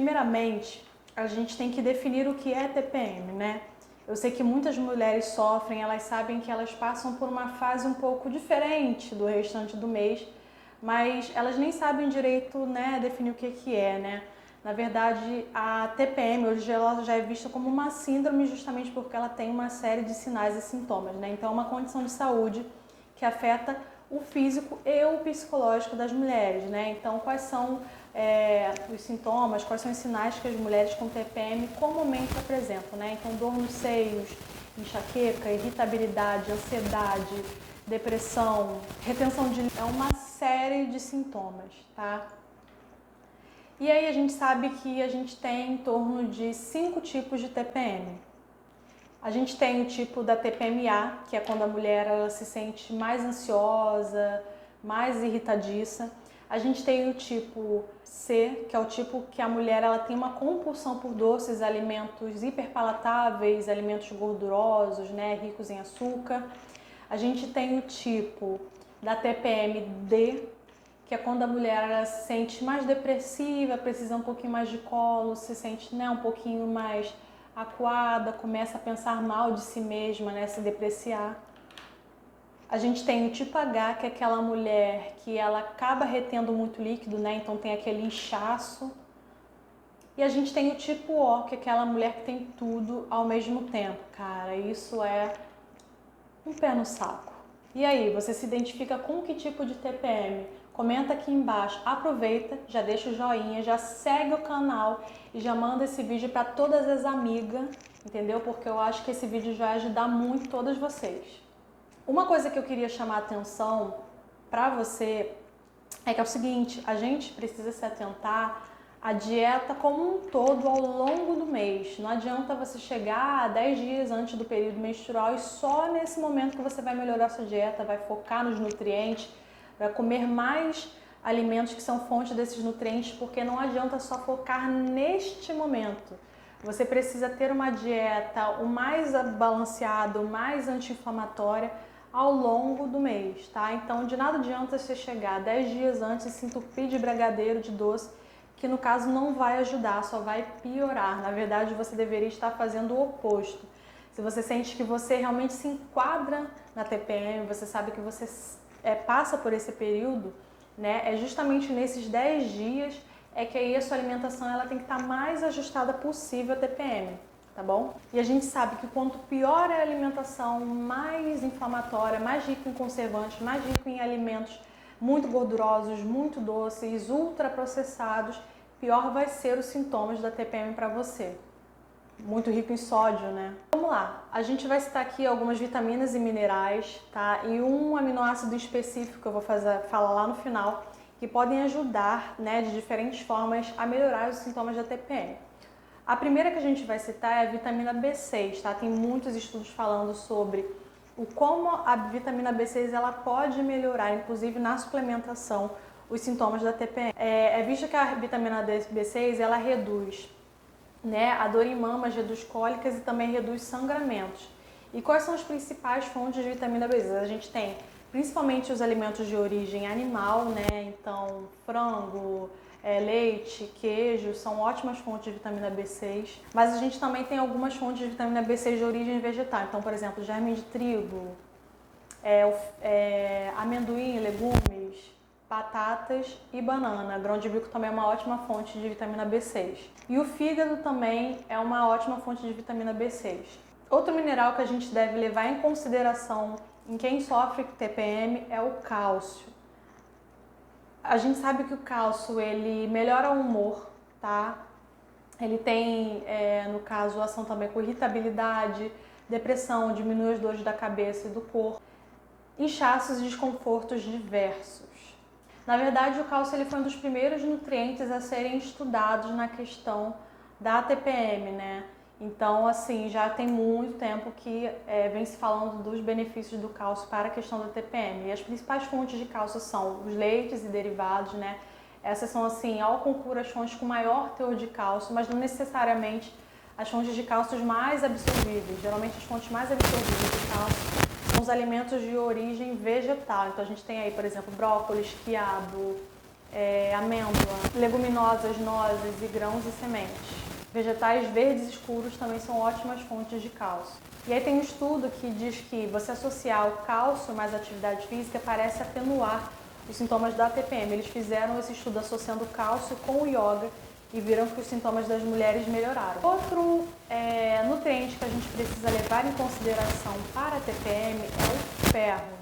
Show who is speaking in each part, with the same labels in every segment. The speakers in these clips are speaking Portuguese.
Speaker 1: Primeiramente, a gente tem que definir o que é TPM, né? Eu sei que muitas mulheres sofrem, elas sabem que elas passam por uma fase um pouco diferente do restante do mês, mas elas nem sabem direito, né, definir o que é, né? Na verdade, a TPM hoje ela já é vista como uma síndrome justamente porque ela tem uma série de sinais e sintomas, né? Então é uma condição de saúde que afeta o físico e o psicológico das mulheres, né? Então quais são os sintomas, quais são os sinais que as mulheres com TPM comumente apresentam, né? Então dor nos seios, enxaqueca, irritabilidade, ansiedade, depressão, retenção de líquido, é uma série de sintomas, tá? E aí a gente sabe que a gente tem em torno de 5 tipos de TPM. A gente tem o tipo da TPM-A, que é quando a mulher ela se sente mais ansiosa, mais irritadiça. A gente tem o tipo C, que é o tipo que a mulher ela tem uma compulsão por doces, alimentos hiperpalatáveis, alimentos gordurosos, né, ricos em açúcar. A gente tem o tipo da TPM-D, que é quando a mulher ela se sente mais depressiva, precisa um pouquinho mais de colo, se sente, né, um pouquinho mais acuada, começa a pensar mal de si mesma, né, se depreciar. A gente tem o tipo H, que é aquela mulher que ela acaba retendo muito líquido, né, então tem aquele inchaço. E a gente tem o tipo O, que é aquela mulher que tem tudo ao mesmo tempo. Cara, isso é um pé no saco. E aí, você se identifica com que tipo de TPM? Comenta aqui embaixo, aproveita, já deixa o joinha, já segue o canal e já manda esse vídeo para todas as amigas, entendeu? Porque eu acho que esse vídeo vai ajudar muito todas vocês. Uma coisa que eu queria chamar a atenção para você é que é o seguinte, a gente precisa se atentar à dieta como um todo ao longo do mês. Não adianta você chegar 10 dias antes do período menstrual e só nesse momento que você vai melhorar a sua dieta, vai focar nos nutrientes, vai comer mais alimentos que são fonte desses nutrientes, porque não adianta só focar neste momento. Você precisa ter uma dieta o mais balanceada, o mais anti-inflamatória ao longo do mês, tá? Então, de nada adianta você chegar 10 dias antes e se entupir de brigadeiro, de doce, que no caso não vai ajudar, só vai piorar. Na verdade, você deveria estar fazendo o oposto. Se você sente que você realmente se enquadra na TPM, você sabe que você passa por esse período, né? É justamente nesses 10 dias é que aí a sua alimentação ela tem que estar mais ajustada possível à TPM, tá bom? E a gente sabe que quanto pior é a alimentação, mais inflamatória, mais rico em conservantes, mais rico em alimentos muito gordurosos, muito doces, ultraprocessados, pior vai ser os sintomas da TPM para você. Muito rico em sódio, né? Vamos lá, a gente vai citar aqui algumas vitaminas e minerais, tá? E um aminoácido específico que eu vou falar lá no final, que podem ajudar, né, de diferentes formas a melhorar os sintomas da TPM. A primeira que a gente vai citar é a vitamina B6, tá? Tem muitos estudos falando sobre como a vitamina B6 ela pode melhorar, inclusive na suplementação, os sintomas da TPM. É visto que a vitamina B6 ela reduz, né, a dor em mamas, reduz cólicas e também reduz sangramentos. E quais são as principais fontes de vitamina B6? A gente tem principalmente os alimentos de origem animal, né? Então frango, leite, queijo são ótimas fontes de vitamina B6. Mas a gente também tem algumas fontes de vitamina B6 de origem vegetal. Então, por exemplo, germe de trigo, amendoim, legumes, batatas e banana. Grão de bico também é uma ótima fonte de vitamina B6. E o fígado também é uma ótima fonte de vitamina B6. Outro mineral que a gente deve levar em consideração em quem sofre TPM é o cálcio. A gente sabe que o cálcio ele melhora o humor, tá? Ele tem, no caso, ação também com irritabilidade, depressão, diminui as dores da cabeça e do corpo, inchaços e desconfortos diversos. Na verdade, o cálcio ele foi um dos primeiros nutrientes a serem estudados na questão da TPM, né? Então, assim, já tem muito tempo que vem se falando dos benefícios do cálcio para a questão da TPM. E as principais fontes de cálcio são os leites e derivados, né? Essas são, assim, ao concurso as fontes com maior teor de cálcio, mas não necessariamente as fontes de cálcio mais absorvíveis. Geralmente as fontes mais absorvíveis de cálcio são os alimentos de origem vegetal. Então a gente tem aí, por exemplo, brócolis, quiabo, amêndoa, leguminosas, nozes e grãos e sementes. Vegetais verdes escuros também são ótimas fontes de cálcio. E aí tem um estudo que diz que você associar o cálcio mais atividade física parece atenuar os sintomas da TPM. Eles fizeram esse estudo associando o cálcio com o yoga e viram que os sintomas das mulheres melhoraram. Outro nutriente que a gente precisa levar em consideração para a TPM é o ferro.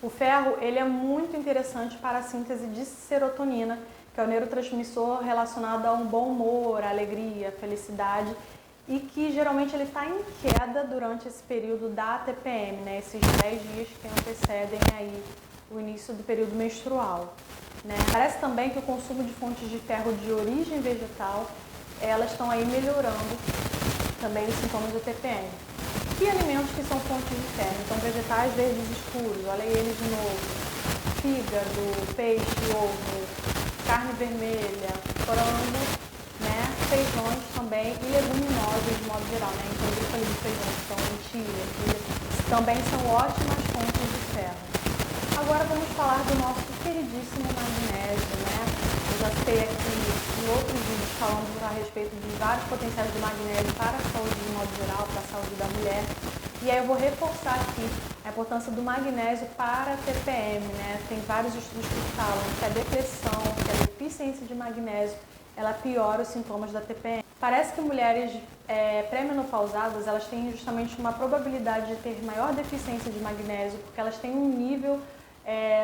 Speaker 1: O ferro ele é muito interessante para a síntese de serotonina, que é o neurotransmissor relacionado a um bom humor, alegria, felicidade, e que geralmente ele está em queda durante esse período da TPM, né? Esses 10 dias que antecedem aí o início do período menstrual. Né? Parece também que o consumo de fontes de ferro de origem vegetal, elas estão aí melhorando também os sintomas da TPM. E alimentos que são fontes de ferro? Então, vegetais verdes escuros, olha eles de novo, fígado, peixe, ovo, carne vermelha, frango, né? Feijões também e leguminosas de modo geral, né? Então, eu falei de feijões, então lentilha, também são ótimas fontes de ferro. Agora vamos falar do nosso queridíssimo magnésio, né? Eu já citei aqui em outros vídeos falando a respeito de vários potenciais do magnésio para a saúde de modo geral, para a saúde da mulher. E aí eu vou reforçar aqui a importância do magnésio para a TPM, né? Tem vários estudos que falam que a depressão, que a deficiência de magnésio, ela piora os sintomas da TPM. Parece que mulheres pré-menopausadas, elas têm justamente uma probabilidade de ter maior deficiência de magnésio, porque elas têm um nível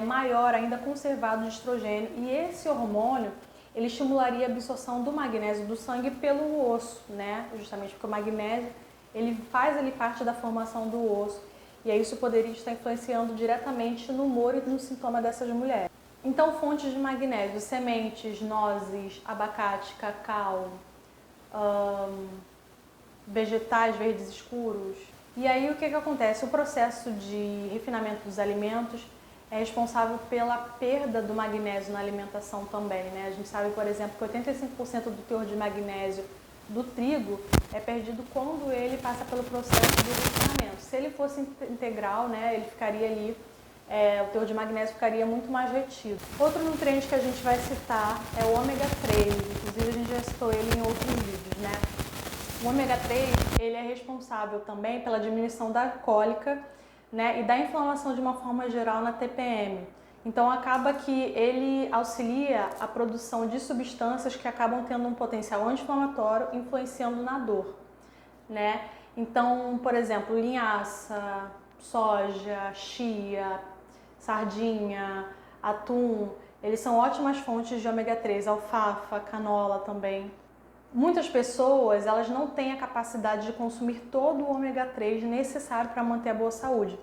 Speaker 1: maior ainda conservado de estrogênio, e esse hormônio ele estimularia a absorção do magnésio do sangue pelo osso, né? Justamente porque o magnésio ele faz ali parte da formação do osso, e aí isso poderia estar influenciando diretamente no humor e no sintoma dessas mulheres. Então, fontes de magnésio, sementes, nozes, abacate, cacau, vegetais verdes escuros. E aí o que acontece? O processo de refinamento dos alimentos é responsável pela perda do magnésio na alimentação também, né? A gente sabe, por exemplo, que 85% do teor de magnésio do trigo é perdido quando ele passa pelo processo de refinamento. Se ele fosse integral, né, ele ficaria ali, o teor de magnésio ficaria muito mais retido. Outro nutriente que a gente vai citar é o ômega 3, inclusive a gente já citou ele em outros vídeos, né? O ômega 3, ele é responsável também pela diminuição da cólica, né, e da inflamação de uma forma geral na TPM. Então acaba que ele auxilia a produção de substâncias que acabam tendo um potencial anti-inflamatório, influenciando na dor, né? Então, por exemplo, linhaça, soja, chia, sardinha, atum, eles são ótimas fontes de ômega 3, alfafa, canola também. Muitas pessoas, elas não têm a capacidade de consumir todo o ômega 3 necessário para manter a boa saúde.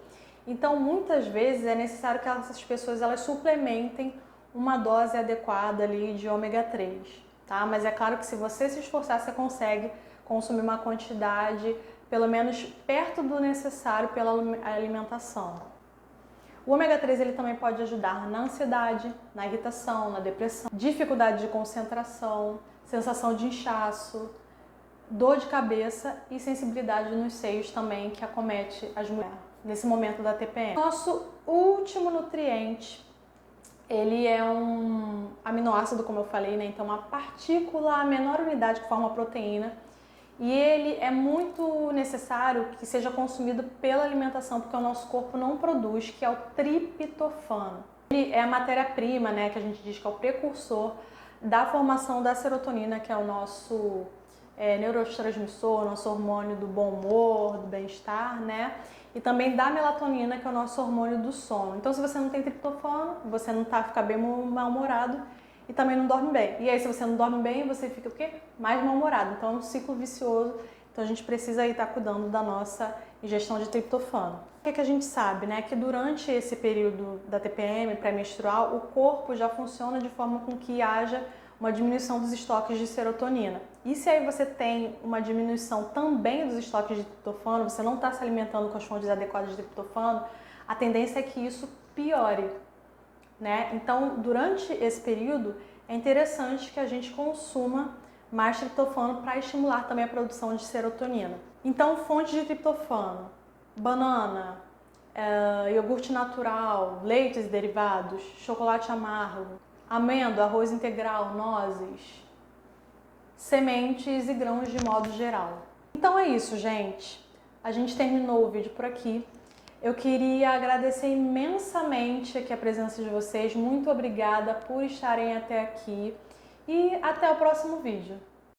Speaker 1: Então, muitas vezes é necessário que essas pessoas elas suplementem uma dose adequada ali de ômega 3, tá? Mas é claro que se você se esforçar, você consegue consumir uma quantidade pelo menos perto do necessário pela alimentação. O ômega 3 ele também pode ajudar na ansiedade, na irritação, na depressão, dificuldade de concentração, sensação de inchaço, dor de cabeça e sensibilidade nos seios também, que acomete as mulheres nesse momento da TPM. Nosso último nutriente, ele é um aminoácido, como eu falei, né? Então uma partícula, a menor unidade que forma a proteína, e ele é muito necessário que seja consumido pela alimentação, porque o nosso corpo não produz, que é o triptofano. Ele é a matéria-prima, né, que a gente diz que é o precursor da formação da serotonina, que é o nosso neurotransmissor, nosso hormônio do bom humor, do bem-estar, né? E também da melatonina, que é o nosso hormônio do sono. Então, se você não tem triptofano, você não fica bem mal-humorado e também não dorme bem. E aí, se você não dorme bem, você fica o quê? Mais mal-humorado. Então, é um ciclo vicioso. Então, a gente precisa aí estar cuidando da nossa ingestão de triptofano. O que a gente sabe, né? Que durante esse período da TPM, pré-menstrual, o corpo já funciona de forma com que haja uma diminuição dos estoques de serotonina. E se aí você tem uma diminuição também dos estoques de triptofano, você não está se alimentando com as fontes adequadas de triptofano, a tendência é que isso piore, né? Então, durante esse período, é interessante que a gente consuma mais triptofano para estimular também a produção de serotonina. Então, fontes de triptofano: banana, iogurte natural, leites e derivados, chocolate amargo, amêndoa, arroz integral, nozes, sementes e grãos de modo geral. Então é isso, gente. A gente terminou o vídeo por aqui. Eu queria agradecer imensamente aqui a presença de vocês. Muito obrigada por estarem até aqui e até o próximo vídeo.